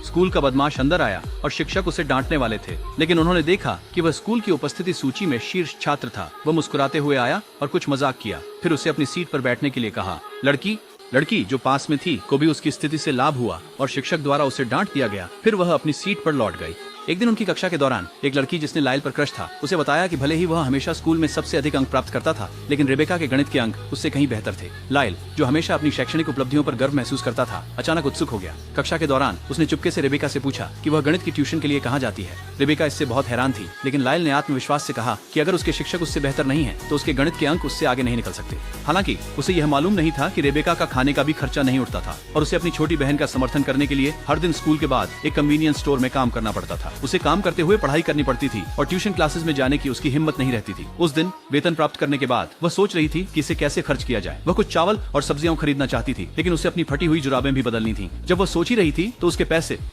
School का बदमाश अंदर आया और शिक्षक उसे डांटने वाले थे, लेकिन उन्होंने देखा कि वह स्कूल की उपस्थिति सूची में शीर्ष छात्र था। वह मुस्कुराते हुए आया और कुछ मजाक किया, फिर उसे अपनी सीट पर बैठने के लिए कहा। लड़की जो पास में थी को भी उसकी स्थिति से लाभ हुआ और शिक्षक द्वारा उसे डांट दिया गया। फिर वह अपनी सीट पर लौट गई। एक दिन उनकी कक्षा के दौरान एक लड़की जिसने लाइल पर क्रश था, उसे बताया कि भले ही वह हमेशा स्कूल में सबसे अधिक अंक प्राप्त करता था, लेकिन रेबेका के गणित के अंक उससे कहीं बेहतर थे। लाइल, जो हमेशा अपनी शैक्षणिक उपलब्धियों पर गर्व महसूस करता था, अचानक उत्सुक हो गया। कक्षा के दौरान उसने चुपके से रेबेका से पूछा कि वह गणित की ट्यूशन के लिए कहाँ जाती है। रेबेका इससे बहुत हैरान थी, लेकिन लाइल ने आत्मविश्वास से कहा कि अगर उसके शिक्षक उससे बेहतर नहीं है तो उसके गणित के अंक उससे आगे नहीं निकल सकते। हालांकि उसे यह मालूम नहीं था कि रेबेका का खाने का भी खर्चा नहीं उठता था और उसे अपनी छोटी बहन का समर्थन करने के लिए हर दिन स्कूल के बाद एक कन्वीनियंस स्टोर में काम करना पड़ता था। उसे काम करते हुए पढ़ाई करनी पड़ती थी और ट्यूशन क्लासेस में जाने की उसकी हिम्मत नहीं रहती थी। उस दिन वेतन प्राप्त करने के बाद वह सोच रही थी कि इसे कैसे खर्च किया जाए। वह कुछ चावल और सब्जियां खरीदना चाहती थी, लेकिन उसे अपनी फटी हुई जुराबें भी बदलनी थी। जब वह सोच ही रही थी तो उसके पैसे